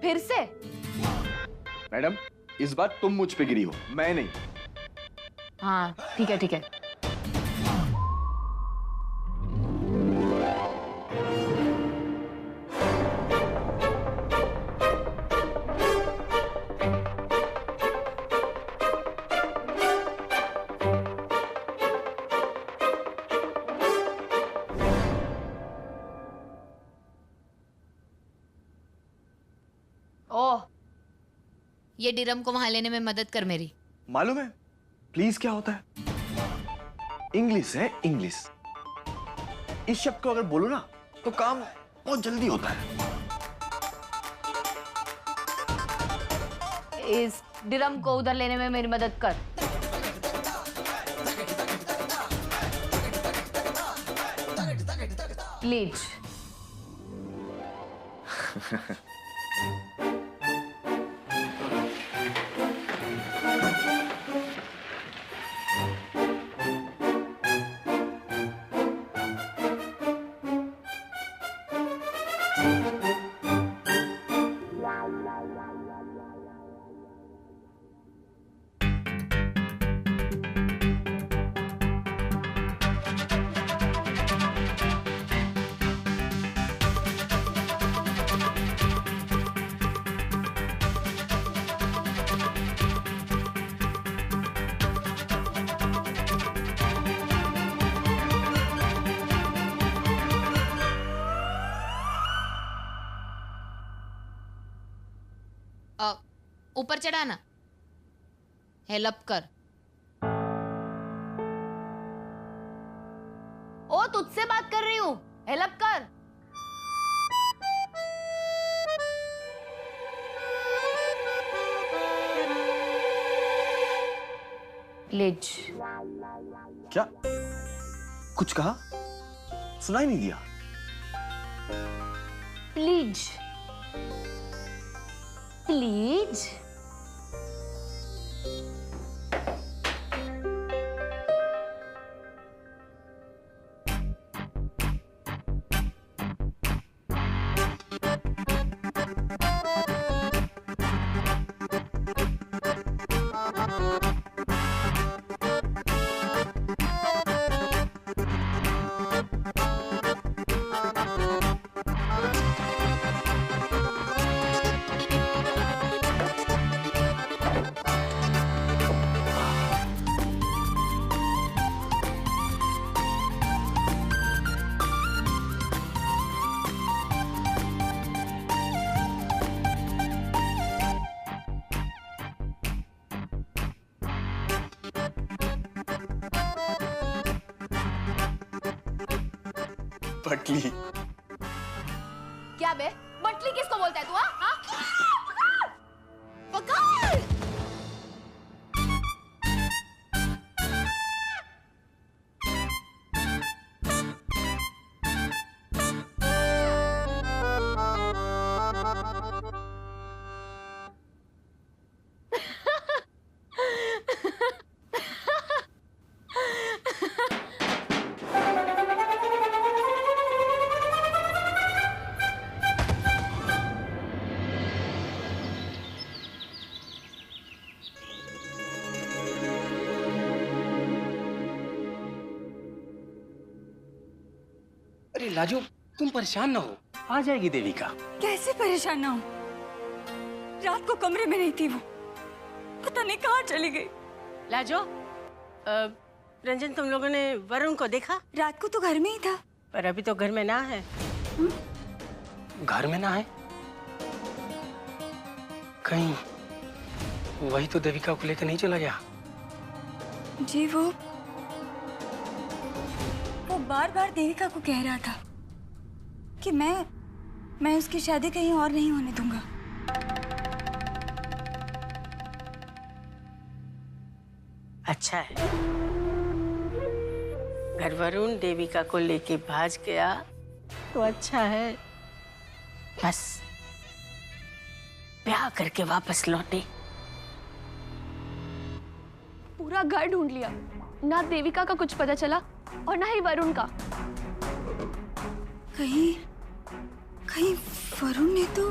फिर से? मैडम, इस बार तुम मुझ पे गिरी हो, मैं नहीं। हाँ ठीक है ठीक है। ओह, ये डिरम को वहां लेने में मदद कर मेरी। मालूम है प्लीज क्या होता है? इंग्लिश है, इंग्लिश। इस शब्द को अगर बोलो ना तो काम बहुत जल्दी होता है। इस डिरम को उधर लेने में मेरी मदद कर। प्लीज। ऊपर चढ़ाना, हेल्प कर। ओ, तुझसे बात कर रही हूँ, हेल्प कर। प्लीज। क्या कुछ कहा? सुनाई नहीं दिया। Please please. बटली। क्या बे, बटली किसको बोलता है तू? हाँ, पकड़, पकड़। अरे लाजो, तुम परेशान ना हो, आ जाएगी देविका। कैसे परेशान ना हो? रात को कमरे में नहीं थी वो, पता नहीं कहाँ चली गई। लाजो, रंजन, तुम लोगों ने वरुण को देखा? रात को तो घर में ही था। पर अभी तो घर में ना है। घर में ना है? कहीं वही तो देविका को लेकर नहीं चला गया? जी, वो बार बार देविका को कह रहा था कि मैं उसकी शादी कहीं और नहीं होने दूंगा। अच्छा है, अगर वरुण देविका को लेके भाग गया तो अच्छा है। बस ब्याह करके वापस लौटे। पूरा घर ढूंढ लिया, ना देविका का कुछ पता चला और ना ही वरुण का। कहीं वरुण ने तो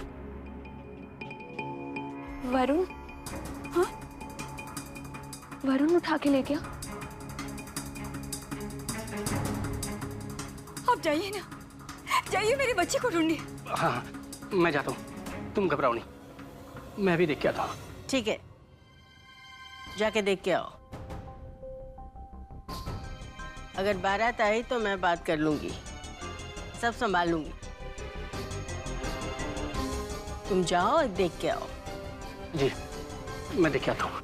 वरुण? हाँ, वरुण उठा के ले गया। आप जाइए ना, जाइए, मेरे बच्चे को ढूंढिए। हाँ, मैं जाता हूँ, तुम घबराओ नहीं, मैं भी देख के आता हूँ। ठीक है, जाके देख के आओ। अगर बारात आई तो मैं बात कर लूंगी, सब संभाल लूंगी। तुम जाओ और देख के आओ। जी, मैं देख के आता हूँ।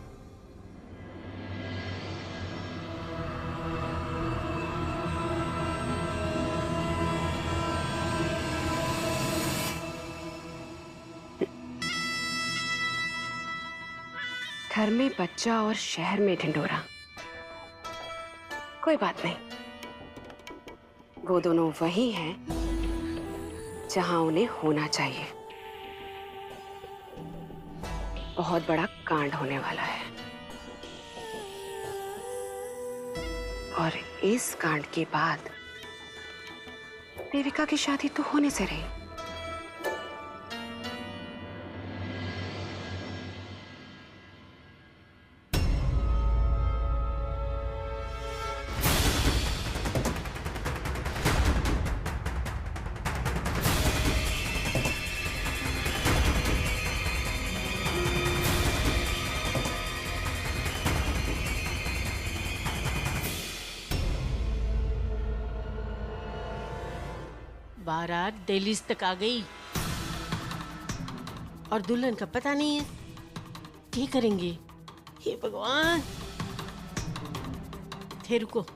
घर में बच्चा और शहर में ढिंढोरा, कोई बात नहीं, वो दोनों वही हैं जहां उन्हें होना चाहिए। बहुत बड़ा कांड होने वाला है और इस कांड के बाद देविका की शादी तो होने से रही। बारात दिल्ली तक आ गई और दुल्हन का पता नहीं है। क्या करेंगे? हे भगवान, थे रुको,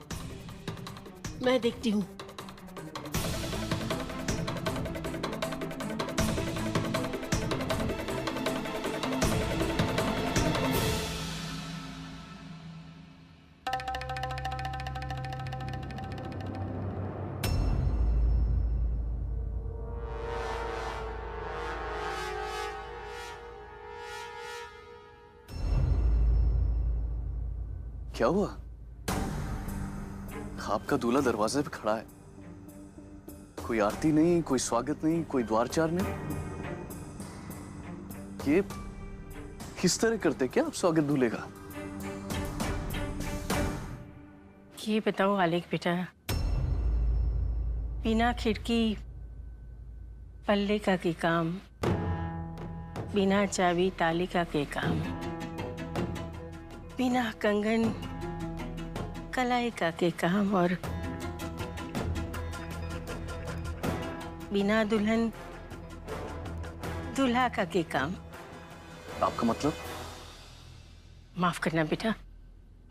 मैं देखती हूँ। क्या हुआ? आपका दूल्हा दरवाजे पे खड़ा है, कोई आरती नहीं, कोई स्वागत नहीं, कोई द्वारचार नहीं। ये किस तरह करते क्या आप स्वागत दूल्हे का? ये बताओ आलेख बेटा, बिना खिड़की पल्ले का के काम, बिना चाबी ताली का के काम, बिना कंगन कलाई का के काम और बिना दुल्हन दूल्हा का के काम। आपका मतलब? माफ करना बेटा,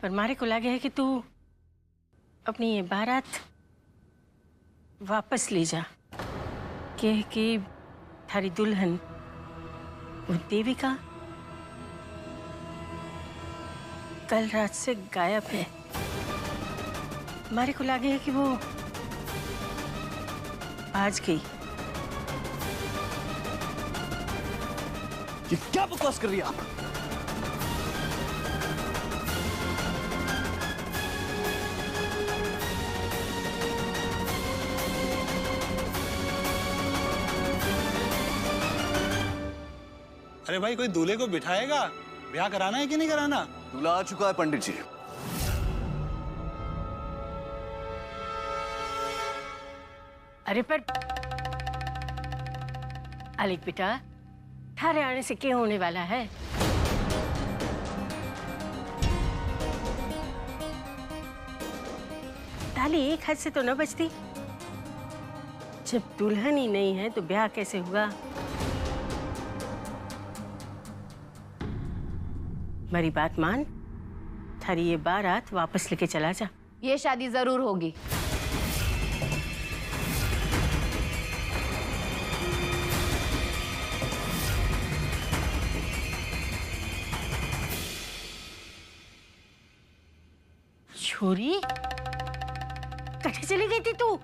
पर मारे को लगे है कि तू अपनी ये बारात वापस ले जा, कि थारी दुल्हन वो देविका कल रात से गायब है। मारे को लगे है कि वो आज गई। ये क्या बकवास कर रही है आप? अरे भाई, कोई दूल्हे को बिठाएगा? ब्याह कराना है कि नहीं कराना? दूल्हा आ चुका है पंडित जी। अरे पर आलिक बेटा, थारे आने से क्या होने वाला है? ताली एक हाथ से तो न बजती। जब दुल्हन ही नहीं है तो ब्याह कैसे होगा? मेरी बात मान, थारी ये बारात वापस लेके चला जा। ये शादी जरूर होगी। छोरी, कटे चली गई थी तू?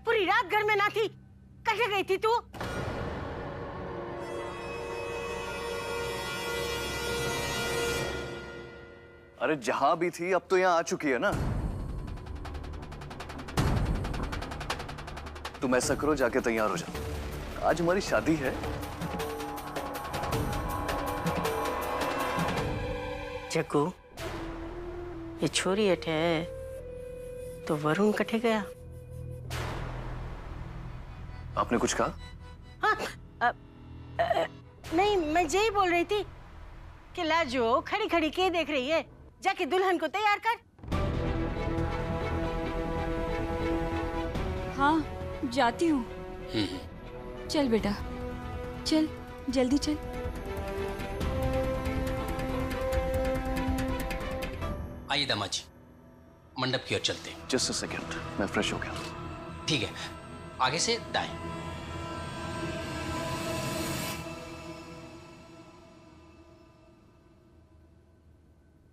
पूरी रात घर में ना थी, कटे गई थी तू? अरे जहां भी थी अब तो यहां आ चुकी है ना। तुम ऐसा करो, जाके तैयार हो जाओ, आज हमारी शादी है। जग्गू, ये छोरी अठे है तो वरुण कटे गया? आपने कुछ कहा? हाँ, नहीं, मैं यही बोल रही थी कि लाजो खड़ी खड़ी के देख रही है, जाके दुल्हन को तैयार कर। हाँ, जाती हूँ। चल बेटा, चल जल्दी चल। आइए दामाद जी, मंडप की ओर चलते हैं। जस्ट अ सेकंड, मैं फ्रेश हो गया। ठीक है, आगे से दाएं।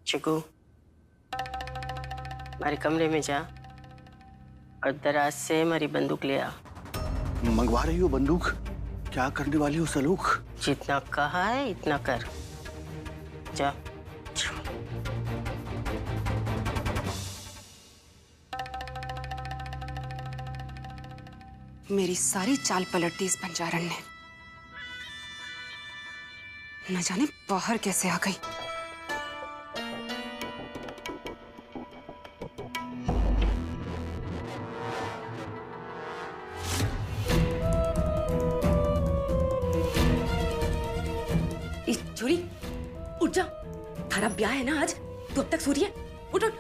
चिकू, हमारे कमरे में जा और दराज से हमारी बंदूक ले आ। मंगवा रही हो बंदूक? क्या करने वाली हो सलूक? जितना कहा है इतना कर। जा। मेरी सारी चाल पलट दी इस बंजारन ने। न जाने बाहर कैसे आ गई। छोरी उठ जा, थारा ब्याह है ना आज, तू अब तक सो रही है? उठ उठ।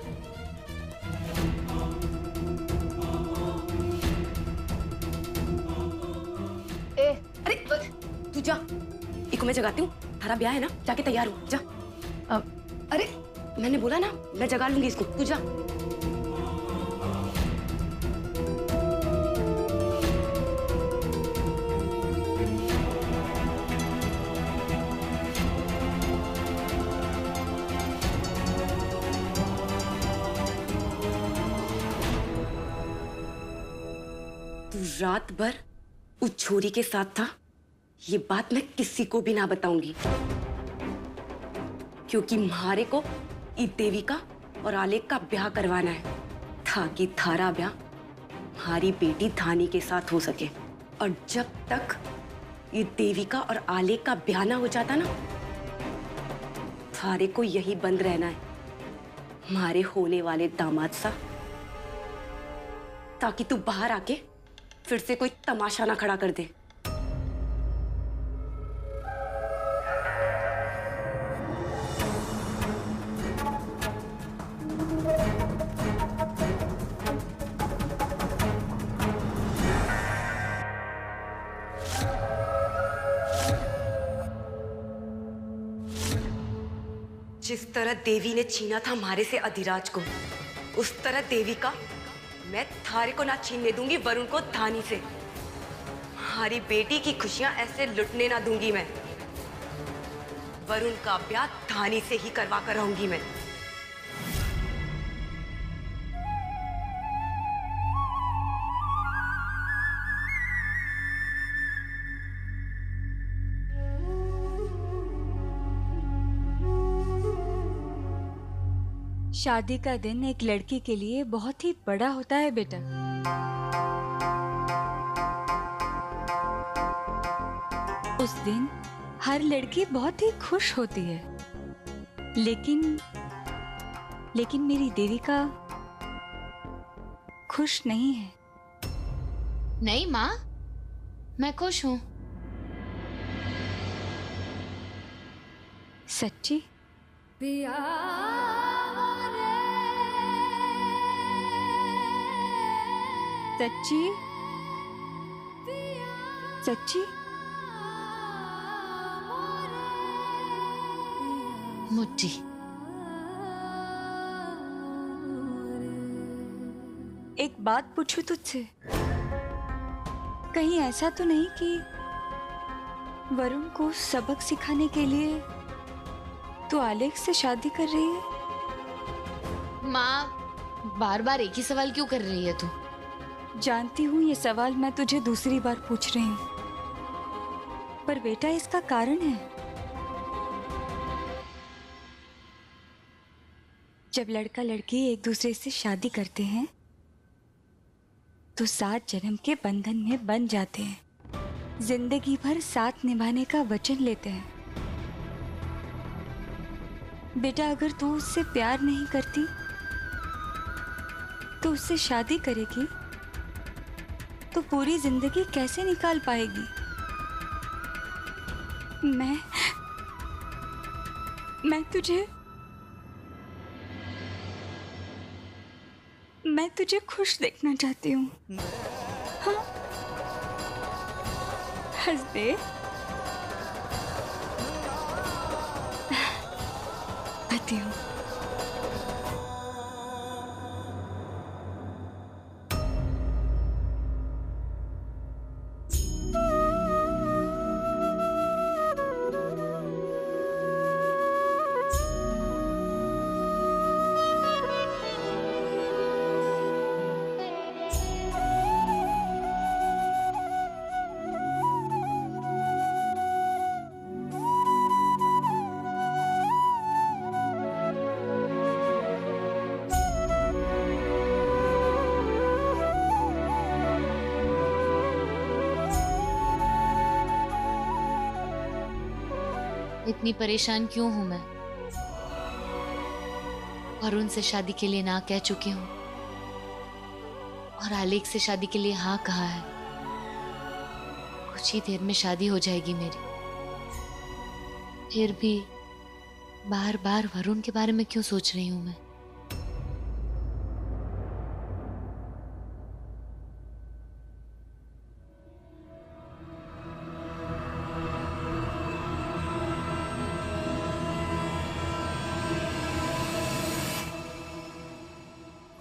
अरे तू जा, इको मैं जगाती हूँ। थारा ब्याह है ना, जाके तैयार हो जा। अरे मैंने बोला ना, मैं जगा लूंगी इसको, तू जा। तू रात भर उस छोरी के साथ था, ये बात मैं किसी को भी ना बताऊंगी, क्योंकि म्हारे को ई देविका और आलेख का ब्याह करवाना है, ताकि थारा ब्याह हमारी बेटी धानी के साथ हो सके। और जब तक ये देविका और आलेख का ब्याह ना हो जाता ना, थारे को यही बंद रहना है हमारे होने वाले दामाद सा, ताकि तू बाहर आके फिर से कोई तमाशा ना खड़ा कर दे। जिस तरह देवी ने छीना था हमारे से अधिराज को, उस तरह देवी का मैं थारे को ना छीनने दूंगी वरुण को धानी से। हमारी बेटी की खुशियां ऐसे लुटने ना दूंगी मैं। वरुण का ब्याह धानी से ही करवा कर रहूंगी मैं। शादी का दिन एक लड़की के लिए बहुत ही बड़ा होता है बेटा। उस दिन हर लड़की बहुत ही खुश होती है, लेकिन मेरी देविका खुश नहीं है। नहीं माँ, मैं खुश हूँ। सच्ची? सच्ची? सच्ची? मुट्ठी। एक बात पूछूं तुझसे, कहीं ऐसा तो नहीं कि वरुण को सबक सिखाने के लिए तू आलेख से शादी कर रही है? माँ, बार बार एक ही सवाल क्यों कर रही है तू? जानती हूँ ये सवाल मैं तुझे दूसरी बार पूछ रही हूँ, पर बेटा इसका कारण है। जब लड़का लड़की एक दूसरे से शादी करते हैं तो 7 जन्म के बंधन में बंध जाते हैं, जिंदगी भर साथ निभाने का वचन लेते हैं। बेटा अगर तू उससे प्यार नहीं करती तो उससे शादी करेगी तो पूरी जिंदगी कैसे निकाल पाएगी? मैं तुझे खुश देखना चाहती हूँ। हाँ? हंस दे। आती हूँ। इतनी परेशान क्यों हूं मैं? वरुण से शादी के लिए ना कह चुकी हूं और आलेख से शादी के लिए हाँ कहा है। कुछ ही देर में शादी हो जाएगी मेरी। फिर भी बार बार वरुण के बारे में क्यों सोच रही हूं मैं?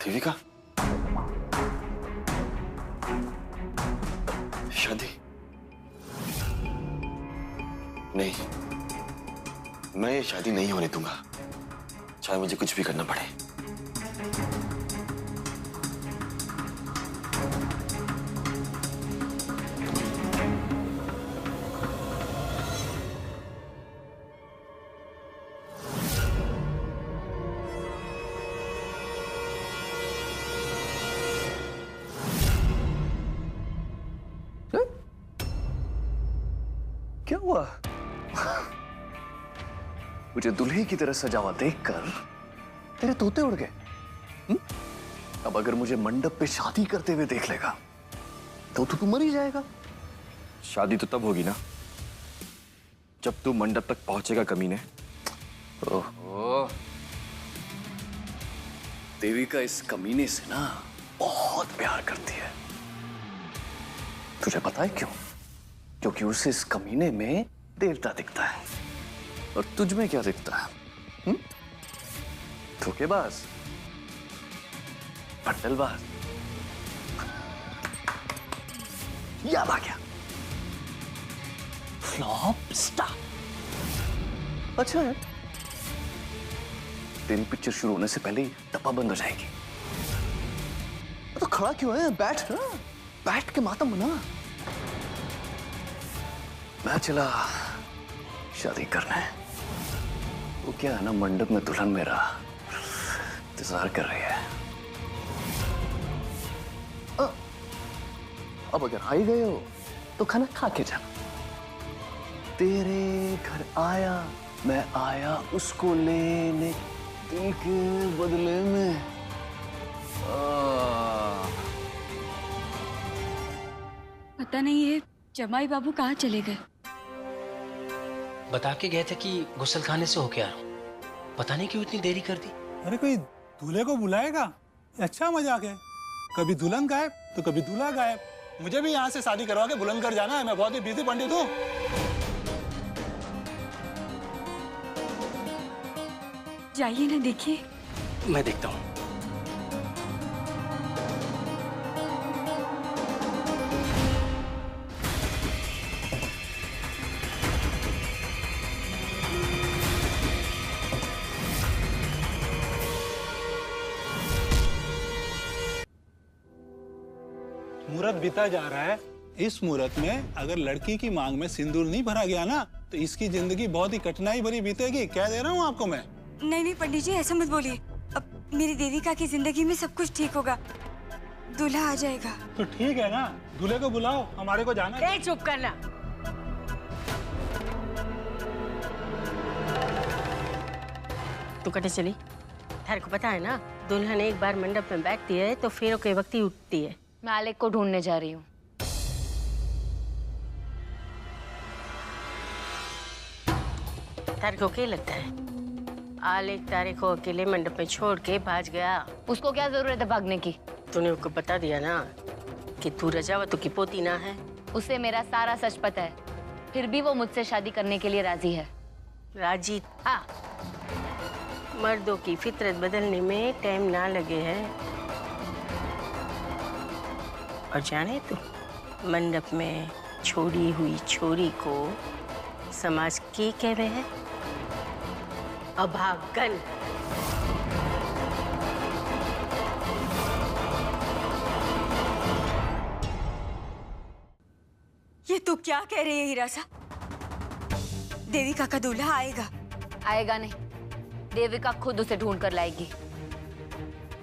देविका, शादी नहीं, मैं ये शादी नहीं होने दूंगा, चाहे मुझे कुछ भी करना पड़े। क्या हुआ? मुझे दुल्हे की तरह सजा हुआ देखकर तेरे तोते उड़ गए। अब अगर मुझे मंडप पे शादी करते हुए देख लेगा तो तू मर ही जाएगा। शादी तो तब होगी ना जब तू मंडप तक पहुंचेगा कमीने। ओहो, देविका इस कमीने से ना बहुत प्यार करती है। तुझे पता है क्यों? क्योंकि उसे इस कमीने में देवता दिखता है और तुझ में क्या दिखता है? धोखेबाज, बंडलबाज। याद आ गया, फ्लॉप स्टार। अच्छा है, तेरी पिक्चर शुरू होने से पहले ही टप्पा बंद हो जाएगी। तो खड़ा क्यों है? बैठ ना, बैठ के मातम मना। मैं चला शादी करने। वो क्या है ना, मंडप में दुल्हन मेरा इंतजार कर रही है। अब अगर आ ही गए हो तो खाना खा के जाना। तेरे घर आया, मैं आया उसको लेने दिल के बदले में। पता नहीं है जमाई बाबू कहाँ चले गए। बता के गए थे कि गुस्ल खाने से होके आ रहा हूँ। पता नहीं क्यों इतनी देरी कर दी। अरे कोई दूल्हे को बुलाएगा? अच्छा मजाक है। कभी दुल्हन गायब तो कभी दूल्हा गायब। मुझे भी यहाँ से शादी करवा के बुलंदशहर जाना है। मैं बहुत ही बिजी पंडित हूँ। जाइए ना, देखिए। मैं देखता हूँ। मुहूर्त बीता जा रहा है। इस मुहूर्त में अगर लड़की की मांग में सिंदूर नहीं भरा गया ना तो इसकी जिंदगी बहुत ही कठिनाई भरी बीतेगी। कह दे रहा हूँ आपको मैं। नहीं नहीं पंडित जी, ऐसा मत बोलिए। अब मेरी देविका की जिंदगी में सब कुछ ठीक होगा, दूल्हा आ जाएगा। तो ठीक है ना, दूल्हे को बुलाओ, हमारे को जाना है। चुप करना। तू कटे चली? थारे को पता है ना, दुल्हन एक बार मंडप में बैठती है तो फेरों के वक्त ही उठती है। मैं आलेख को ढूंढने जा रही हूँ। तारे को क्या लगता है आलेख तारे को अकेले मंडप में छोड़ के भाग गया? उसको क्या जरूरत है भागने की? तूने उसको बता दिया ना कि तू रजावतों की पोती ना है। उसे मेरा सारा सच पता है, फिर भी वो मुझसे शादी करने के लिए राजी है। राजी था। मर्दों की फितरत बदलने में टाइम ना लगे है। और जाने तू, मंडप में छोड़ी हुई छोरी को समाज के कह रहे हैं अभागन। ये तू क्या कह रही है हीरासा? देविका का दूल्हा आएगा? आएगा नहीं, देविका खुद उसे ढूंढ कर लाएगी,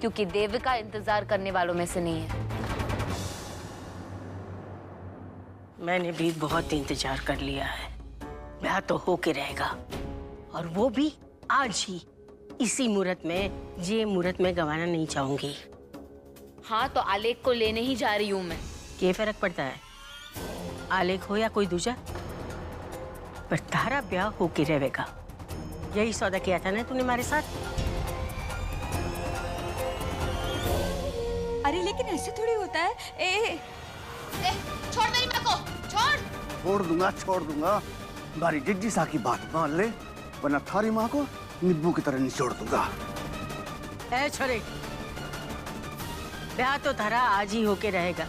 क्योंकि देविका इंतजार करने वालों में से नहीं है। मैंने भी बहुत इंतजार कर लिया है। ब्याह तो होके रहेगा, और वो भी आज ही, इसी मुहूर्त में। ये मुहूर्त में गंवाना नहीं चाहूंगी। हाँ, तो आलेख को लेने ही जा रही हूँ मैं। क्या फर्क पड़ता है, आलेख हो या कोई दूसरा? पर तारा ब्याह होके रहेगा। यही सौदा किया था ना तूने हमारे साथ। अरे लेकिन ऐसे थोड़ी होता है। ए, छोड़ मेरी माँ को, छोड़। छोड़ दूंगा। बारी जिज्जी सा की बात मान ले, वरना थारी माँ को नींबू की तरह निचोड़ दूंगा। ए छोरे, ब्याह तो तारा आज ही होके रहेगा।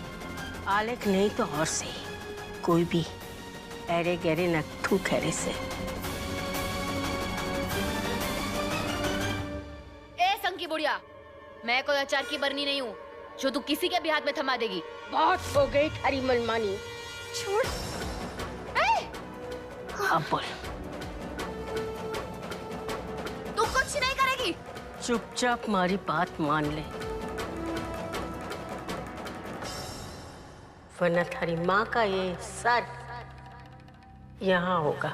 आलेख नहीं तो और से कोई भी ऐरे गहरे नथु खैरे से। ए संकी बुढ़िया, मैं कोई अचार की बरनी नहीं हूँ जो तू किसी के भी हाथ में थमा देगी। बहुत हो गई थारी मनमानी। छोड़। अब बोल। तू कुछ नहीं करेगी? चुपचाप हमारी बात मान ले, वरना थारी माँ का ये सर यहाँ होगा।